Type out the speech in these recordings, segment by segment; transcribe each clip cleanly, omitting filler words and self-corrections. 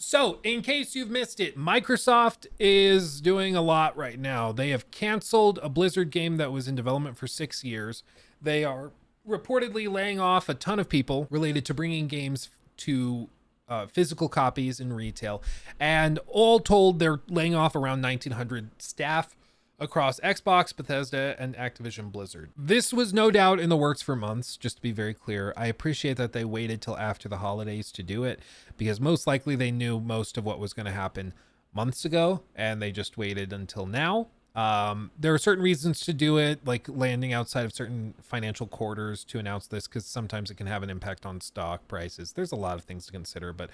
So, in case you've missed it, Microsoft is doing a lot right now. They have canceled a Blizzard game that was in development for 6 years. They are reportedly laying off a ton of people related to bringing games to physical copies in retail. And all told, they're laying off around 1,900 staff across Xbox, Bethesda, and Activision Blizzard. This was no doubt in the works for months, just to be very clear. I appreciate that they waited till after the holidays to do it, because most likely they knew most of what was going to happen months ago, and they just waited until now. There are certain reasons to do it, like landing outside of certain financial quarters to announce this, because sometimes it can have an impact on stock prices. There's a lot of things to consider, but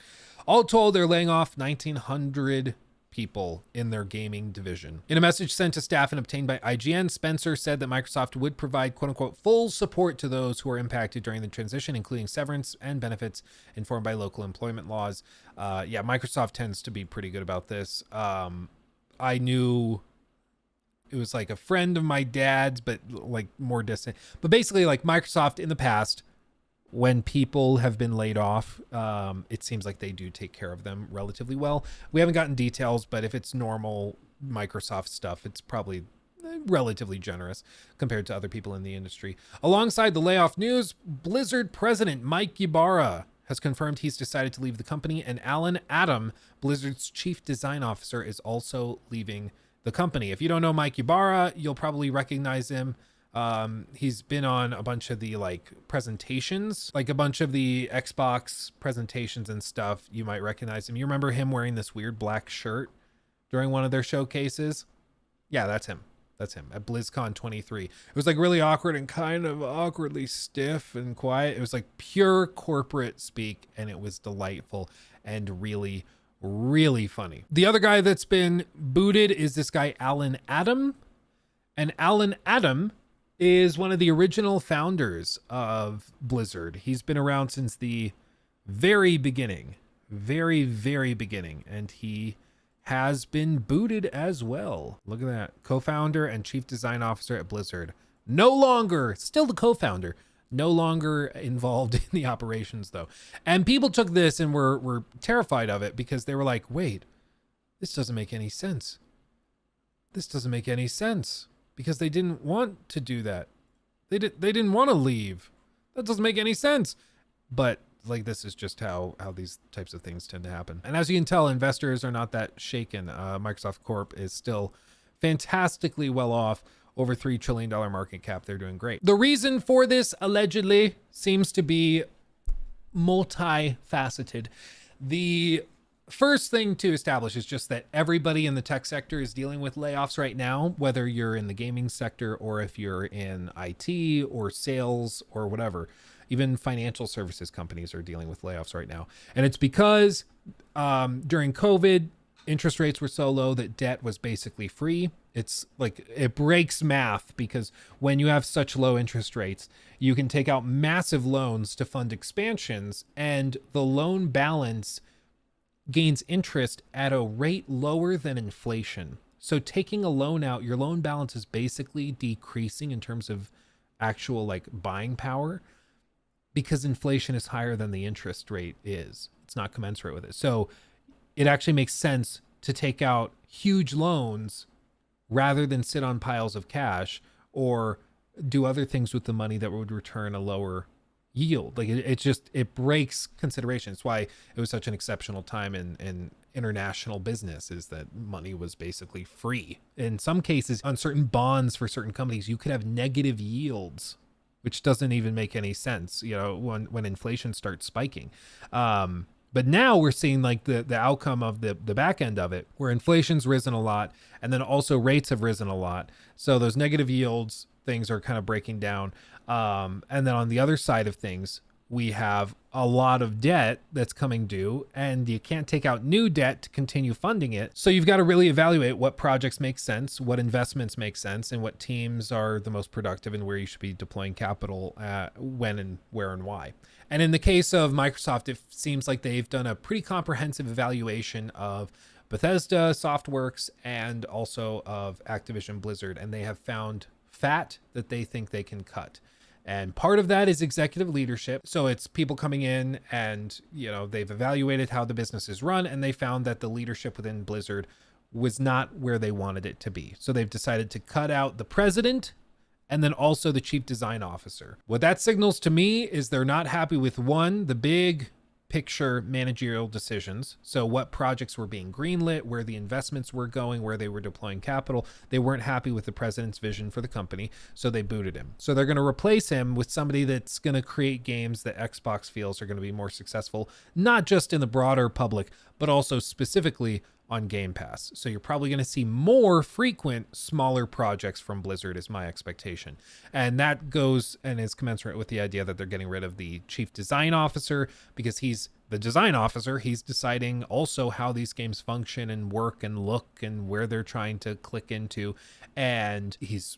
all told, they're laying off 1,900 people in their gaming division. In a message sent to staff and obtained by IGN, Spencer said that Microsoft would provide quote unquote full support to those who are impacted during the transition, including severance and benefits informed by local employment laws. Yeah, Microsoft tends to be pretty good about this. I knew it was like a friend of my dad's, but like more distant. But basically, like Microsoft in the past, when people have been laid off, it seems like they do take care of them relatively well. We haven't gotten details, but if it's normal Microsoft stuff, it's probably relatively generous compared to other people in the industry. Alongside the layoff news, Blizzard president Mike Ybarra has confirmed he's decided to leave the company, and Alan Adam, Blizzard's chief design officer, is also leaving the company. If you don't know Mike Ybarra, you'll probably recognize him. He's been on a bunch of the like presentations, like a bunch of the Xbox presentations and stuff. You might recognize him. You remember him wearing this weird black shirt during one of their showcases? Yeah, that's him. That's him at BlizzCon 23. It was like really awkward and kind of awkwardly stiff and quiet. It was like pure corporate speak, and it was delightful and really, really funny. The other guy that's been booted is this guy, Alan Adam. And Alan Adam is one of the original founders of Blizzard. He's been around since the very beginning, very, very beginning. And he has been booted as well. Look at that. Co-founder and chief design officer at Blizzard. No longer, still the co-founder, no longer involved in the operations though. And people took this and were terrified of it because they were like, wait, this doesn't make any sense. This doesn't make any sense. Because they didn't want to do that. They didn't want to leave. That doesn't make any sense. But like, this is just how these types of things tend to happen. And as you can tell, investors are not that shaken. Microsoft Corp is still fantastically well off, over $3 trillion market cap. They're doing great. The reason for this allegedly seems to be multifaceted. The first thing to establish is just that everybody in the tech sector is dealing with layoffs right now, whether you're in the gaming sector or if you're in IT or sales or whatever. Even financial services companies are dealing with layoffs right now. And it's because during COVID, interest rates were so low that debt was basically free. It's like, it breaks math because when you have such low interest rates, you can take out massive loans to fund expansions, and the loan balance gains interest at a rate lower than inflation. So taking a loan out, your loan balance is basically decreasing in terms of actual like buying power because inflation is higher than the interest rate is. It's not commensurate with it. So it actually makes sense to take out huge loans rather than sit on piles of cash or do other things with the money that would return a lower yield. Like it breaks consideration. It's why it was such an exceptional time in international business, is that money was basically free. In some cases, on certain bonds for certain companies, you could have negative yields, which doesn't even make any sense, you know, when inflation starts spiking. But now we're seeing like the outcome of the back end of it, where inflation's risen a lot, and then also rates have risen a lot. So those negative yields, things are kind of breaking down. And then on the other side of things, we have a lot of debt that's coming due, and you can't take out new debt to continue funding it. So you've got to really evaluate what projects make sense, what investments make sense, and what teams are the most productive and where you should be deploying capital, when and where and why. And in the case of Microsoft, it seems like they've done a pretty comprehensive evaluation of Bethesda, Softworks, and also of Activision Blizzard, and they have found fat that they think they can cut. And part of that is executive leadership. So it's people coming in and, they've evaluated how the business is run, and they found that the leadership within Blizzard was not where they wanted it to be. So they've decided to cut out the president and then also the chief design officer. What that signals to me is they're not happy with the big picture managerial decisions. So what projects were being greenlit, where the investments were going, where they were deploying capital. They weren't happy with the president's vision for the company, so they booted him. So they're going to replace him with somebody that's going to create games that Xbox feels are going to be more successful, not just in the broader public, but also specifically on Game Pass. So you're probably going to see more frequent, smaller projects from Blizzard is my expectation. And that goes and is commensurate with the idea that they're getting rid of the chief design officer, because he's the design officer. He's deciding also how these games function and work and look and where they're trying to click into. And he's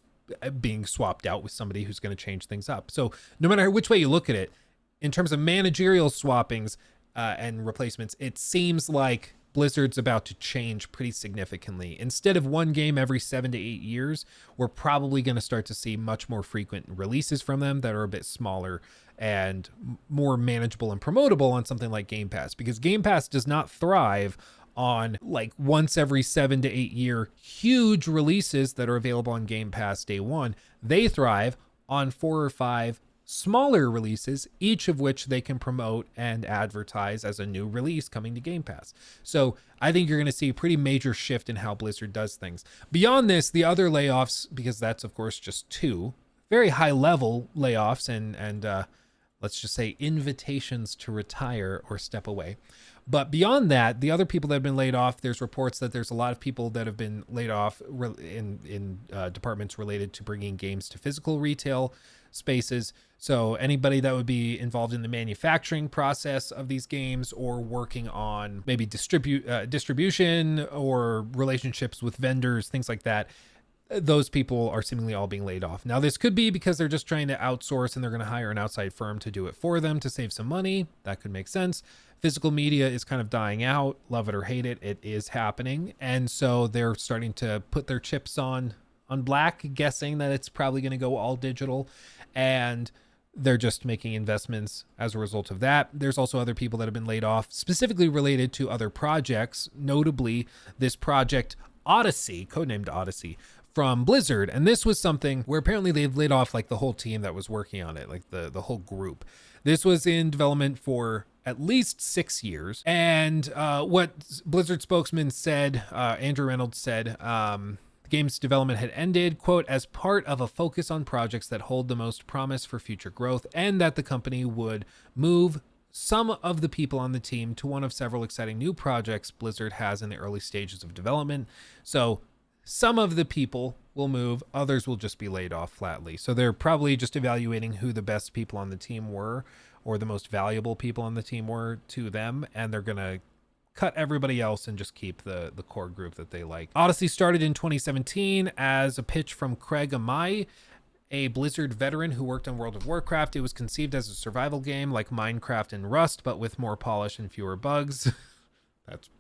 being swapped out with somebody who's going to change things up. So no matter which way you look at it, in terms of managerial swappings and replacements, it seems like Blizzard's about to change pretty significantly. Instead of one game every 7 to 8 years, we're probably going to start to see much more frequent releases from them that are a bit smaller and more manageable and promotable on something like Game Pass, because Game Pass does not thrive on like once every 7 to 8 year huge releases that are available on Game Pass day one. They thrive on 4 or 5 smaller releases, each of which they can promote and advertise as a new release coming to Game Pass. So I think you're going to see a pretty major shift in how Blizzard does things. Beyond this, the other layoffs, because that's of course just 2 very high level layoffs and let's just say invitations to retire or step away. But beyond that, the other people that have been laid off, there's reports that there's a lot of people that have been laid off in departments related to bringing games to physical retail spaces. So anybody that would be involved in the manufacturing process of these games or working on maybe distribution or relationships with vendors, things like that, those people are seemingly all being laid off. Now, this could be because they're just trying to outsource and they're going to hire an outside firm to do it for them to save some money. That could make sense. Physical media is kind of dying out. Love it or hate it, it is happening. And so they're starting to put their chips on black, guessing that it's probably going to go all digital. And they're just making investments as a result of that. There's also other people that have been laid off, specifically related to other projects, notably this project Odyssey, codenamed Odyssey, from Blizzard. And this was something where apparently they've laid off like the whole team that was working on it, like the whole group. This was in development for at least 6 years. And what Blizzard spokesman said, Andrew Reynolds said, the game's development had ended, quote, as part of a focus on projects that hold the most promise for future growth, and that the company would move some of the people on the team to one of several exciting new projects Blizzard has in the early stages of development. So some of the people will move, others will just be laid off flatly. So they're probably just evaluating who the best people on the team were, or the most valuable people on the team were to them, and they're going to cut everybody else and just keep the core group that they like. Odyssey started in 2017 as a pitch from Craig Amai, a Blizzard veteran who worked on World of Warcraft. It was conceived as a survival game like Minecraft and Rust, but with more polish and fewer bugs.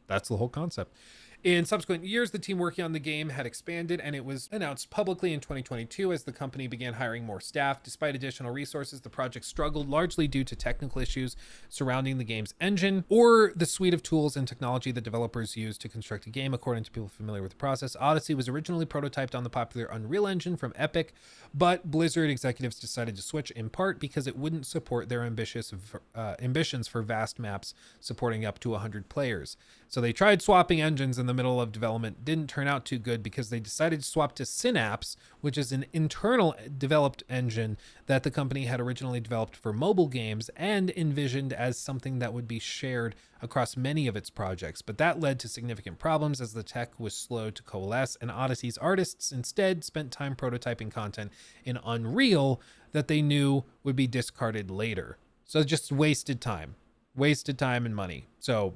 That's the whole concept. In subsequent years, the team working on the game had expanded, and it was announced publicly in 2022 as the company began hiring more staff. Despite additional resources, the project struggled largely due to technical issues surrounding the game's engine or the suite of tools and technology that developers use to construct a game. According to people familiar with the process, Odyssey was originally prototyped on the popular Unreal Engine from Epic, but Blizzard executives decided to switch in part because it wouldn't support their ambitions for vast maps supporting up to 100 players. So they tried swapping engines in the middle of development. Didn't turn out too good because they decided to swap to Synapse, which is an internal developed engine that the company had originally developed for mobile games and envisioned as something that would be shared across many of its projects. But that led to significant problems as the tech was slow to coalesce, and Odyssey's artists instead spent time prototyping content in Unreal that they knew would be discarded later. So just wasted time and money. So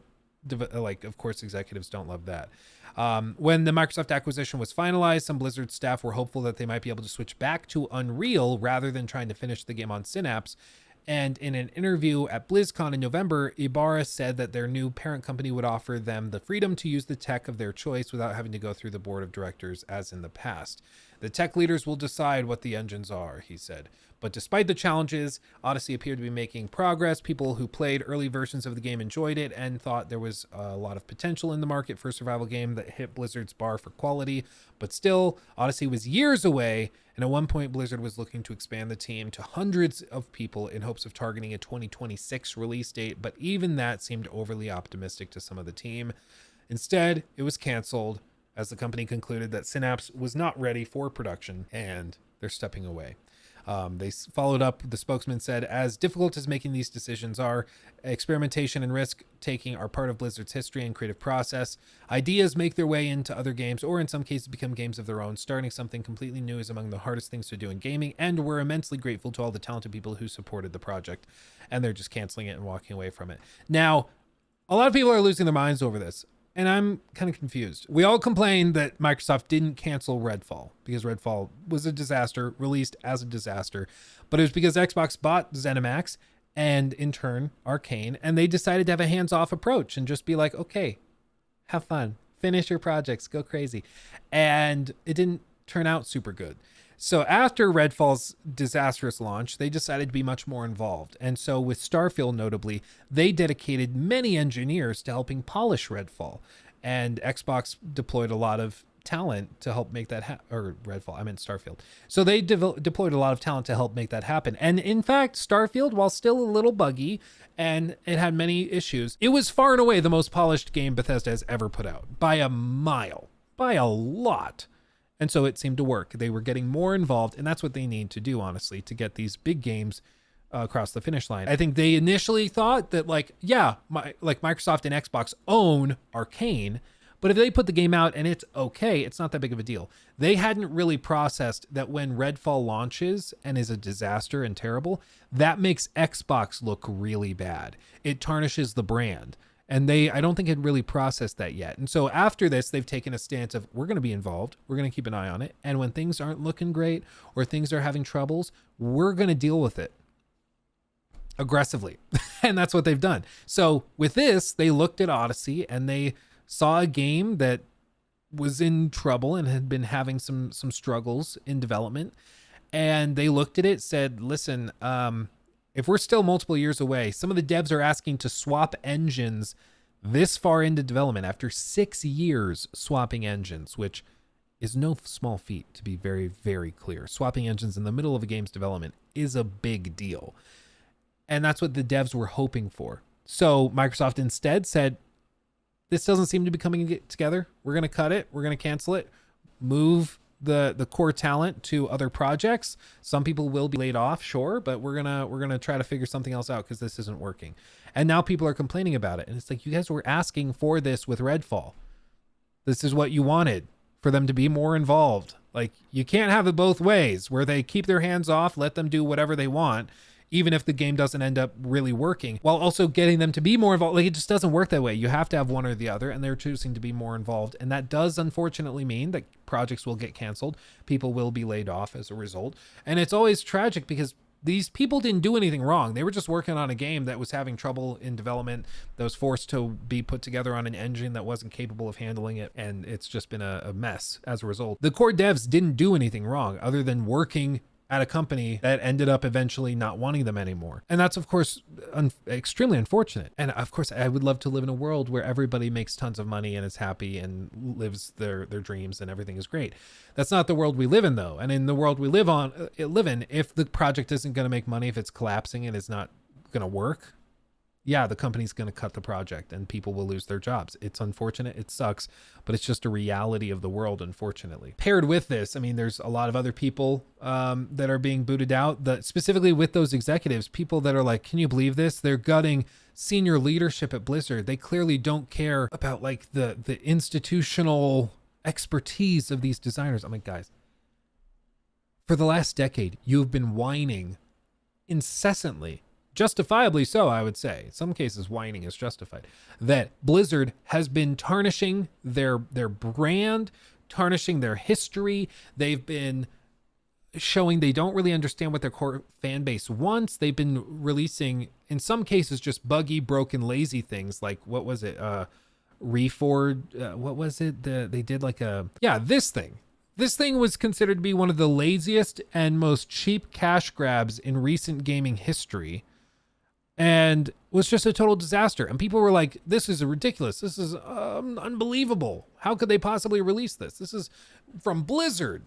of course, executives don't love that. When the Microsoft acquisition was finalized, some Blizzard staff were hopeful that they might be able to switch back to Unreal rather than trying to finish the game on Synapse. And in an interview at BlizzCon in November, Ibarra said that their new parent company would offer them the freedom to use the tech of their choice without having to go through the board of directors as in the past. The tech leaders will decide what the engines are, he said. But despite the challenges, Odyssey appeared to be making progress. People who played early versions of the game enjoyed it and thought there was a lot of potential in the market for a survival game that hit Blizzard's bar for quality. But still, Odyssey was years away, and at one point Blizzard was looking to expand the team to hundreds of people in hopes of targeting a 2026 release date, but even that seemed overly optimistic to some of the team. Instead, it was canceled as the company concluded that Synapse was not ready for production, and they're stepping away. They followed up, the spokesman said, as difficult as making these decisions are, experimentation and risk taking are part of Blizzard's history and creative process. Ideas make their way into other games, or in some cases become games of their own. Starting something completely new is among the hardest things to do in gaming, and we're immensely grateful to all the talented people who supported the project. And they're just canceling it and walking away from it. Now, a lot of people are losing their minds over this, and I'm kind of confused. We all complained that Microsoft didn't cancel Redfall because Redfall was a disaster, released as a disaster, but it was because Xbox bought ZeniMax and in turn Arcane, and they decided to have a hands-off approach and just be like, okay, have fun, finish your projects, go crazy. And it didn't turn out super good. So after Redfall's disastrous launch, they decided to be much more involved. And so with Starfield notably, they dedicated many engineers to helping polish Redfall. And Xbox deployed a lot of talent to help make that or Redfall, I meant Starfield. So they deployed a lot of talent to help make that happen. And in fact, Starfield, while still a little buggy and it had many issues, it was far and away the most polished game Bethesda has ever put out by a mile, by a lot. And so it seemed to work. They were getting more involved, and that's what they need to do, honestly, to get these big games across the finish line. I think they initially thought that, like Microsoft and Xbox own Arcane, but if they put the game out and it's okay, it's not that big of a deal. They hadn't really processed that when Redfall launches and is a disaster and terrible, that makes Xbox look really bad. It tarnishes the brand. And I don't think had really processed that yet. And so after this, they've taken a stance of, we're going to be involved. We're going to keep an eye on it. And when things aren't looking great or things are having troubles, we're going to deal with it aggressively. And that's what they've done. So with this, they looked at Odyssey and they saw a game that was in trouble and had been having some struggles in development. And they looked at it, said, listen, if we're still multiple years away, some of the devs are asking to swap engines this far into development after 6 years swapping engines, which is no small feat, to be very, very clear. Swapping engines in the middle of a game's development is a big deal. And that's what the devs were hoping for. So Microsoft instead said, this doesn't seem to be coming together. We're going to cut it. We're going to cancel it. Move the core talent to other projects. Some people will be laid off, sure, but we're gonna try to figure something else out because this isn't working. And now people are complaining about it. And it's like, you guys were asking for this with Redfall. This is what you wanted, for them to be more involved. Like, you can't have it both ways, where they keep their hands off, let them do whatever they want, even if the game doesn't end up really working, while also getting them to be more involved. Like, it just doesn't work that way. You have to have one or the other, and they're choosing to be more involved. And that does unfortunately mean that projects will get canceled. People will be laid off as a result. And it's always tragic because these people didn't do anything wrong. They were just working on a game that was having trouble in development, that was forced to be put together on an engine that wasn't capable of handling it. And it's just been a mess as a result. The core devs didn't do anything wrong other than working at a company that ended up eventually not wanting them anymore. And that's, of course, extremely unfortunate. And of course, I would love to live in a world where everybody makes tons of money and is happy and lives their dreams and everything is great. That's not the world we live in, though. And in the world we live in, if the project isn't going to make money, if it's collapsing and it's not going to work, yeah, the company's going to cut the project and people will lose their jobs. It's unfortunate. It sucks, but it's just a reality of the world, unfortunately. Paired with this, I mean, there's a lot of other people that are being booted out, specifically with those executives, people that are like, can you believe this? They're gutting senior leadership at Blizzard. They clearly don't care about like the institutional expertise of these designers. I'm like, guys, for the last decade, you've been whining incessantly, justifiably so, I would say. In some cases, whining is justified, that Blizzard has been tarnishing their brand, tarnishing their history. They've been showing they don't really understand what their core fan base wants. They've been releasing, in some cases, just buggy, broken, lazy things. Like, what was it? Reforged, what was it? They did like this thing. This thing was considered to be one of the laziest and most cheap cash grabs in recent gaming history, and was just a total disaster. And people were like, this is ridiculous. This is unbelievable. How could they possibly release this? This is from Blizzard,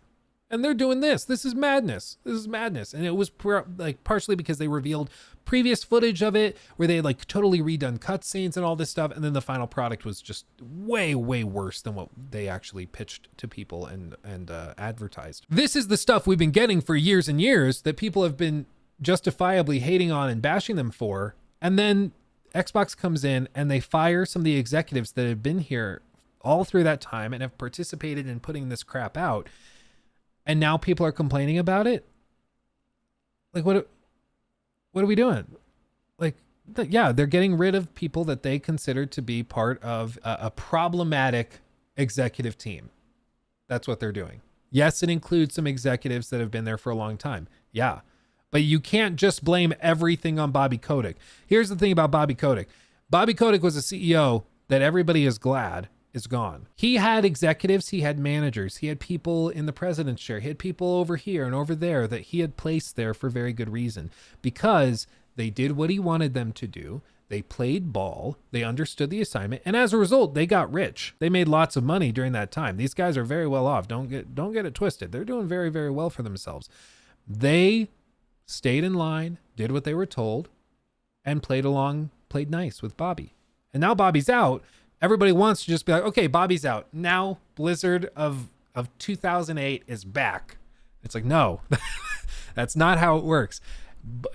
and they're doing this. This is madness. This is madness. And it was partially because they revealed previous footage of it where they had like totally redone cutscenes and all this stuff. And then the final product was just way, way worse than what they actually pitched to people and advertised. This is the stuff we've been getting for years and years that people have been justifiably hating on and bashing them for. And then Xbox comes in and they fire some of the executives that have been here all through that time and have participated in putting this crap out. And now people are complaining about it. Like, what are we doing? Like, yeah, they're getting rid of people that they consider to be part of a problematic executive team. That's what they're doing. Yes, it includes some executives that have been there for a long time. Yeah. But you can't just blame everything on Bobby Kotick. Here's the thing about Bobby Kotick. Bobby Kotick was a CEO that everybody is glad is gone. He had executives, he had managers, he had people in the president's chair, he had people over here and over there that he had placed there for very good reason, because they did what he wanted them to do. They played ball, they understood the assignment, and as a result, they got rich. They made lots of money during that time. These guys are very well off. Don't get it twisted. They're doing very, very well for themselves. They stayed in line, did what they were told, and played nice with Bobby. And now Bobby's out. Everybody wants to just be like, okay, Bobby's out. Now Blizzard of 2008 is back. It's like, no, that's not how it works.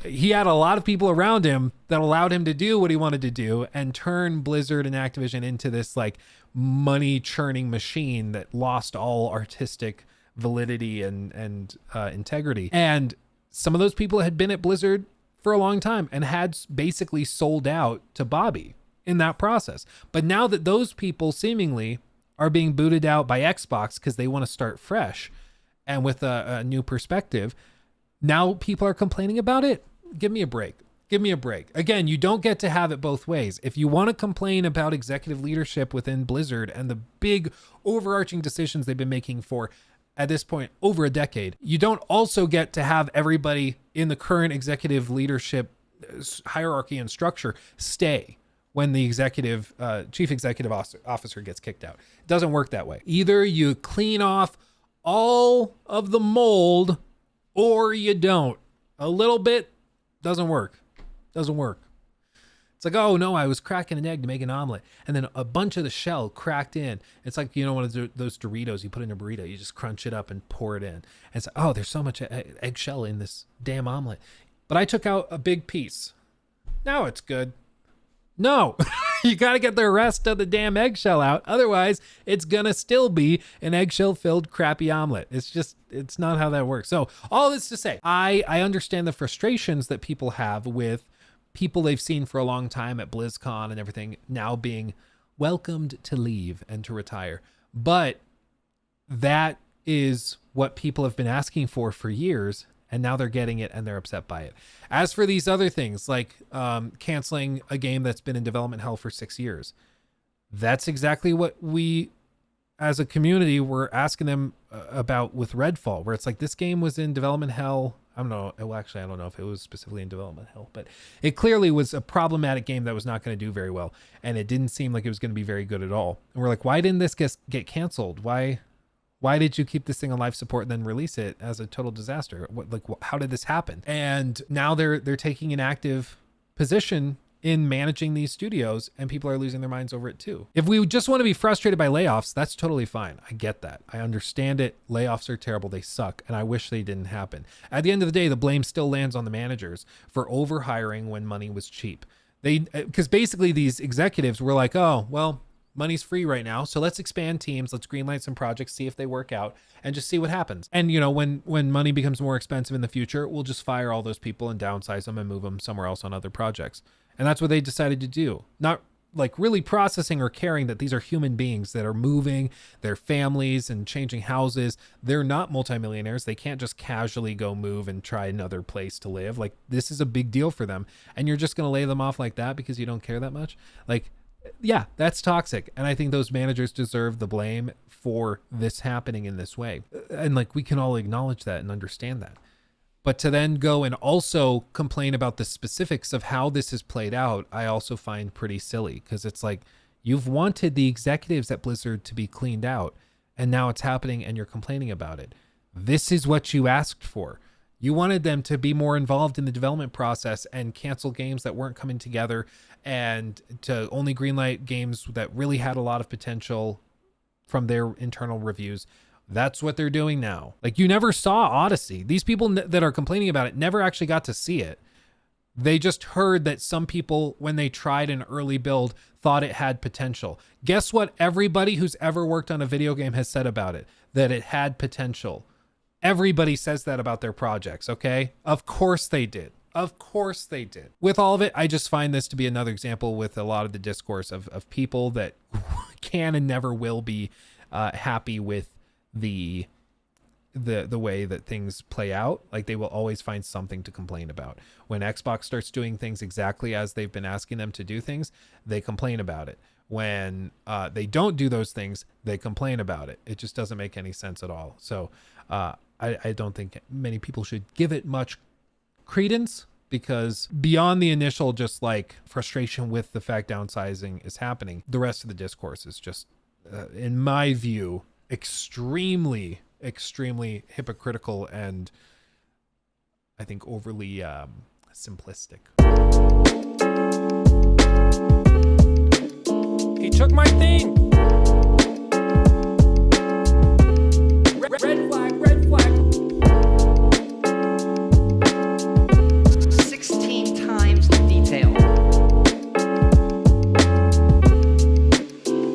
He had a lot of people around him that allowed him to do what he wanted to do and turn Blizzard and Activision into this like money churning machine that lost all artistic validity and integrity. And some of those people had been at Blizzard for a long time and had basically sold out to Bobby in that process. But now that those people seemingly are being booted out by Xbox because they want to start fresh and with a new perspective, now people are complaining about it. Give me a break. Give me a break. Again, you don't get to have it both ways. If you want to complain about executive leadership within Blizzard and the big overarching decisions they've been making for, at this point, over a decade, you don't also get to have everybody in the current executive leadership hierarchy and structure stay when the chief executive officer gets kicked out. It doesn't work that way. Either you clean off all of the mold or you don't. A little bit doesn't work. Doesn't work. It's like, oh no, I was cracking an egg to make an omelet, and then a bunch of the shell cracked in. It's like, you know, one of those Doritos you put in a burrito, you just crunch it up and pour it in. And it's like, oh, there's so much eggshell in this damn omelet. But I took out a big piece. Now it's good. No, you got to get the rest of the damn eggshell out. Otherwise, it's going to still be an eggshell-filled crappy omelet. It's not how that works. So all this to say, I understand the frustrations that people have with people they've seen for a long time at BlizzCon and everything now being welcomed to leave and to retire. But that is what people have been asking for years. And now they're getting it and they're upset by it. As for these other things, like canceling a game that's been in development hell for 6 years, that's exactly what we, as a community, were asking them about with Redfall, where it's like, this game was in development hell. I don't know. Well, actually, I don't know if it was specifically in development hell, but it clearly was a problematic game that was not going to do very well. And it didn't seem like it was going to be very good at all. And we're like, why didn't this get canceled? Why did you keep this thing on life support and then release it as a total disaster? How did this happen? And now they're taking an active position in managing these studios, and people are losing their minds over it too. If we just want to be frustrated by layoffs, that's totally fine. I get that. I understand it. Layoffs are terrible. They suck. And I wish they didn't happen. At the end of the day, the blame still lands on the managers for overhiring when money was cheap. Because basically these executives were like, oh, well, money's free right now, so let's expand teams, let's greenlight some projects, see if they work out, and just see what happens. And you know, when money becomes more expensive in the future, we'll just fire all those people and downsize them and move them somewhere else on other projects. And that's what they decided to do. Not like really processing or caring that these are human beings that are moving their families and changing houses. They're not multimillionaires. They can't just casually go move and try another place to live. Like, this is a big deal for them. And you're just going to lay them off like that because you don't care that much? Like, Yeah, that's toxic. And I think those managers deserve the blame for this happening in this way. And like, we can all acknowledge that and understand that. But to then go and also complain about the specifics of how this has played out, I also find pretty silly, because it's like, you've wanted the executives at Blizzard to be cleaned out, and now it's happening and you're complaining about it. This is what you asked for. You wanted them to be more involved in the development process and cancel games that weren't coming together, and to only greenlight games that really had a lot of potential from their internal reviews. That's what they're doing now. Like, you never saw Odyssey. These people that are complaining about it never actually got to see it. They just heard that some people, when they tried an early build, thought it had potential. Guess what everybody who's ever worked on a video game has said about it? That it had potential. Everybody says that about their projects, okay? Of course they did. Of course they did. With all of it, I just find this to be another example with a lot of the discourse of people that can and never will be happy with the way that things play out. Like, they will always find something to complain about. When Xbox starts doing things exactly as they've been asking them to do things, they complain about it. When they don't do those things, they complain about it. It just doesn't make any sense at all. So I don't think many people should give it much credence, because beyond the initial just like frustration with the fact downsizing is happening, the rest of the discourse is just, in my view, extremely hypocritical, and I think overly simplistic. He took my thing.